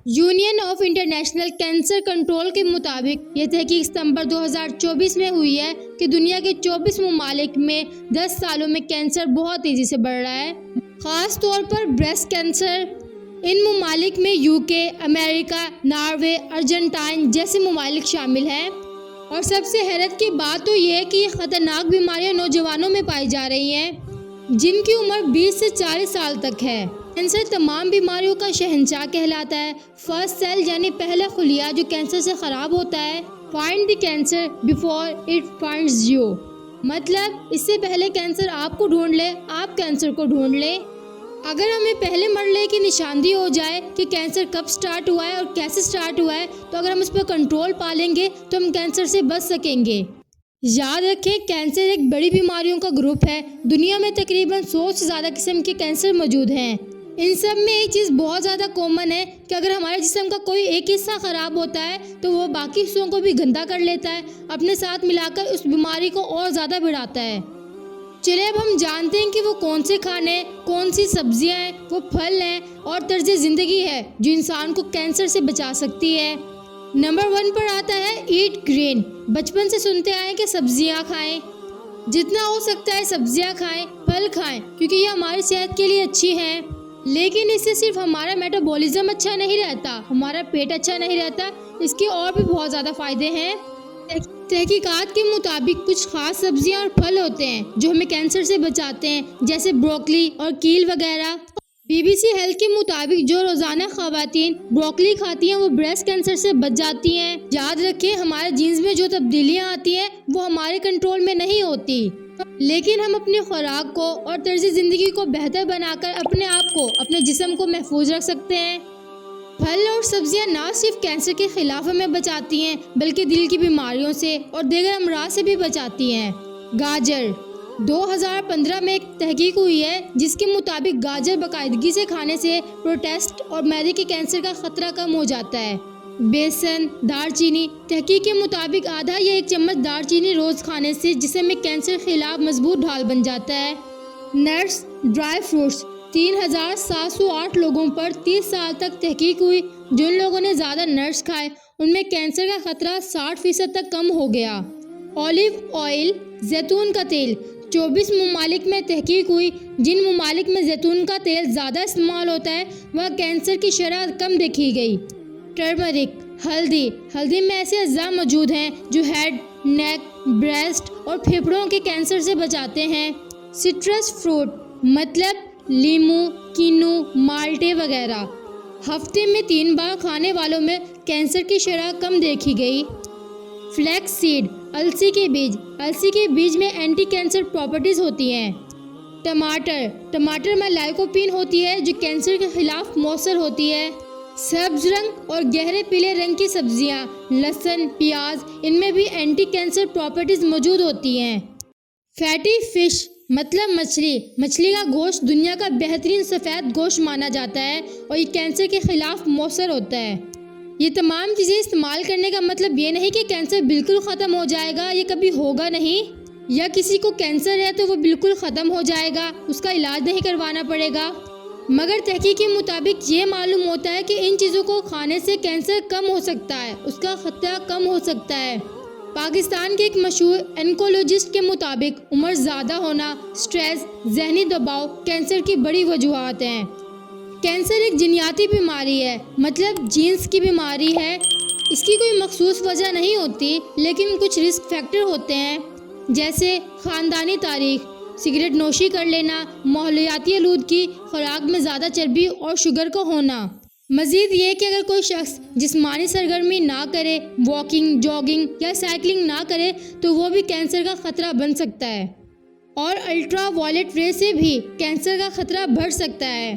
Union of international cancer control کے مطابق یہ تحقیق ستمبر 2024 میں ہوئی ہے کہ دنیا کے 24 ممالک میں 10 سالوں میں کینسر بہت تیزی سے بڑھ رہا ہے، خاص طور پر بریسٹ کینسر۔ ان ممالک میں UK، امریکہ، ناروے، ارجنٹائن جیسے ممالک شامل ہیں، اور سب سے حیرت کی بات تو یہ ہے کہ یہ خطرناک بیماریاں نوجوانوں میں پائی جا رہی ہیں جن کی عمر 20 سے 40 سال تک ہے۔ کینسر تمام بیماریوں کا شہنشاہ کہلاتا ہے۔ فرسٹ سیل یعنی پہلا خلیہ جو کینسر سے خراب ہوتا ہے، find the cancer before it finds you, مطلب اس سے پہلے کینسر آپ کو ڈھونڈ لے، آپ کینسر کو ڈھونڈ لیں۔ اگر ہمیں پہلے مرحلے کی نشاندہی ہو جائے کہ کینسر کب سٹارٹ ہوا ہے اور کیسے سٹارٹ ہوا ہے، تو اگر ہم اس پر کنٹرول پا لیں گے تو ہم کینسر سے بچ سکیں گے۔ یاد رکھیں، کینسر ایک بڑی بیماریوں کا گروپ ہے۔ دنیا میں تقریباً 100 سے زیادہ قسم کے کینسر موجود ہیں۔ ان سب میں ایک چیز بہت زیادہ کامن ہے کہ اگر ہمارے جسم کا کوئی ایک حصہ خراب ہوتا ہے تو وہ باقی حصوں کو بھی گندا کر لیتا ہے، اپنے ساتھ ملا کر اس بیماری کو اور زیادہ بڑھاتا ہے۔ چلے اب ہم جانتے ہیں کہ وہ کون سے کھانے، کون سی سبزیاں ہیں، وہ پھل ہیں اور طرز زندگی ہے جو انسان کو کینسر سے بچا سکتی ہے۔ نمبر 1 پر آتا ہے ایٹ گرین۔ بچپن سے سنتے آئے کہ سبزیاں کھائیں، جتنا ہو سکتا ہے سبزیاں کھائیں، پھل کھائیں، کیونکہ یہ ہماری صحت کے لیے اچھی ہیں۔ لیکن اس سے صرف ہمارا میٹابولزم اچھا نہیں رہتا، ہمارا پیٹ اچھا نہیں رہتا، اس کے اور بھی بہت زیادہ فائدے ہیں۔ تحقیقات کے مطابق کچھ خاص سبزیاں اور پھل ہوتے ہیں جو ہمیں کینسر سے بچاتے ہیں، جیسے بروکلی اور کیل وغیرہ۔ BBC ہیلتھ کے مطابق جو روزانہ خواتین بروکلی کھاتی ہیں وہ بریسٹ کینسر سے بچ جاتی ہیں۔ یاد رکھیں، ہمارے جینز میں جو تبدیلیاں آتی ہیں وہ ہمارے کنٹرول میں نہیں ہوتی، لیکن ہم اپنی خوراک کو اور طرز زندگی کو بہتر بنا کر اپنے آپ کو، اپنے جسم کو محفوظ رکھ سکتے ہیں۔ پھل اور سبزیاں نہ صرف کینسر کے خلاف ہمیں بچاتی ہیں بلکہ دل کی بیماریوں سے اور دیگر امراض سے بھی بچاتی ہیں۔ گاجر 2015 میں ایک تحقیق ہوئی ہے جس کے مطابق گاجر باقاعدگی سے کھانے سے پروسٹیٹ اور معدے کے کینسر کا خطرہ کم ہو جاتا ہے۔ بیسن، دار چینی۔ تحقیق کے مطابق آدھا یا 1 چمچ دار چینی روز کھانے سے جسم میں کینسر کے خلاف مضبوط ڈھال بن جاتا ہے۔ Nuts, dry fruits. 3708 لوگوں پر 30 سال تک تحقیق ہوئی۔ جن لوگوں نے زیادہ نٹس کھائے ان میں کینسر کا خطرہ 60% تک کم ہو گیا۔ اولیو آئل، زیتون کا تیل۔ 24 ممالک میں تحقیق ہوئی۔ جن ممالک میں زیتون کا تیل زیادہ استعمال ہوتا ہے وہاں کینسر کی شرح کم دیکھی گئی۔ ٹرمرک، ہلدی۔ ہلدی میں ایسے اجزاء موجود ہیں جو ہیڈ، نیک، بریسٹ اور پھیپھڑوں کے کینسر سے بچاتے ہیں۔ سٹرس فروٹ مطلب لیموں، کینو، مالٹے وغیرہ ہفتے میں 3 بار کھانے والوں میں کینسر کی شرح کم دیکھی گئی۔ فلیکس سیڈ، السی کے بیج۔ السی کے بیج میں اینٹی کینسر پراپرٹیز ہوتی ہیں۔ ٹماٹر میں لائکوپین ہوتی ہے جو کینسر کے خلاف مؤثر ہوتی ہے۔ سبز رنگ اور گہرے پیلے رنگ کی سبزیاں، لہسن، پیاز، ان میں بھی اینٹی کینسر پراپرٹیز موجود ہوتی ہیں۔ فیٹی فش مطلب مچھلی۔ مچھلی کا گوشت دنیا کا بہترین سفید گوشت مانا جاتا ہے اور یہ کینسر کے خلاف مؤثر ہوتا ہے۔ یہ تمام چیزیں استعمال کرنے کا مطلب یہ نہیں کہ کینسر بالکل ختم ہو جائے گا، یہ کبھی ہوگا نہیں، یا کسی کو کینسر ہے تو وہ بالکل ختم ہو جائے گا، اس کا علاج نہیں کروانا پڑے گا۔ مگر تحقیق کے مطابق یہ معلوم ہوتا ہے کہ ان چیزوں کو کھانے سے کینسر کم ہو سکتا ہے، اس کا خطرہ کم ہو سکتا ہے۔ پاکستان کے ایک مشہور انکولوجسٹ کے مطابق عمر زیادہ ہونا، سٹریس، ذہنی دباؤ کینسر کی بڑی وجوہات ہیں۔ کینسر ایک جینیاتی بیماری ہے، مطلب جینز کی بیماری ہے۔ اس کی کوئی مخصوص وجہ نہیں ہوتی، لیکن کچھ رسک فیکٹر ہوتے ہیں، جیسے خاندانی تاریخ، سگریٹ نوشی کر لینا، ماحولیاتی آلودگی، خوراک میں زیادہ چربی اور شوگر کا ہونا۔ مزید یہ کہ اگر کوئی شخص جسمانی سرگرمی نہ کرے، واکنگ، جاگنگ یا سائیکلنگ نہ کرے تو وہ بھی کینسر کا خطرہ بن سکتا ہے، اور الٹرا وائلٹ رے سے بھی کینسر کا خطرہ بڑھ سکتا ہے۔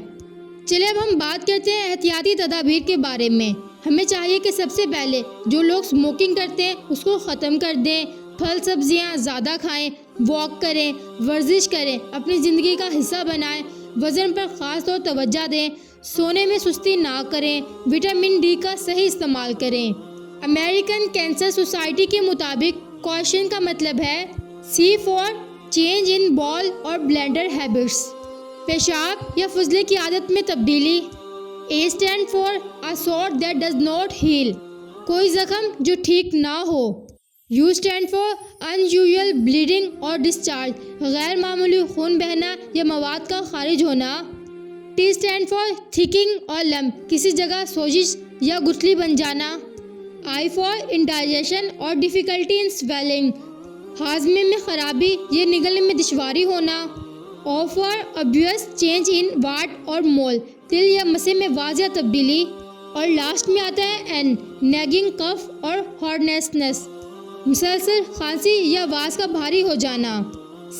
چلے اب ہم بات کرتے ہیں احتیاطی تدابیر کے بارے میں۔ ہمیں چاہیے کہ سب سے پہلے جو لوگ اسموکنگ کرتے ہیں اس کو ختم کر دیں، پھل سبزیاں زیادہ کھائیں، واک کریں، ورزش کریں، اپنی زندگی کا حصہ بنائیں، وزن پر خاص طور توجہ دیں، سونے میں سستی نہ کریں، وٹامن ڈی کا صحیح استعمال کریں۔ امریکن کینسر سوسائٹی کے مطابق کوشن کا مطلب ہے C فار چینج ان بال اور بلیڈر ہیبٹس، پیشاب یا فضلے کی عادت میں تبدیلی۔ A stand for a sore that does not heal. کوئی زخم جو ٹھیک نہ ہو. U stand for unusual bleeding or discharge. غیر معمولی خون بہنا یا مواد کا خارج ہونا. T stand for thickening or lump. کسی جگہ سوزش یا گٹھلی بن جانا. I for indigestion or difficulty in swallowing. ہاضمے میں خرابی یا نگلنے میں دشواری ہونا. O for obvious change in wart or mole. تل یا مسے میں واضح تبدیلی. اور لاسٹ میں آتا ہے N, nagging cough اور hoarseness. مسلسل کھانسی یا آواز کا بھاری ہو جانا.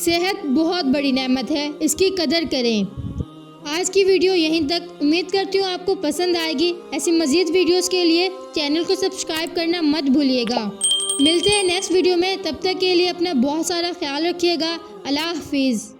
صحت بہت بڑی نعمت ہے, اس کی قدر کریں. آج کی ویڈیو یہیں تک. امید کرتی ہوں آپ کو پسند آئے گی. ایسی مزید ویڈیوز کے لیے چینل کو سبسکرائب کرنا مت بھولیے گا. ملتے ہیں نیکسٹ ویڈیو میں. تب تک کے لیے اپنا بہت سارا خیال رکھیے گا. اللہ حافظ.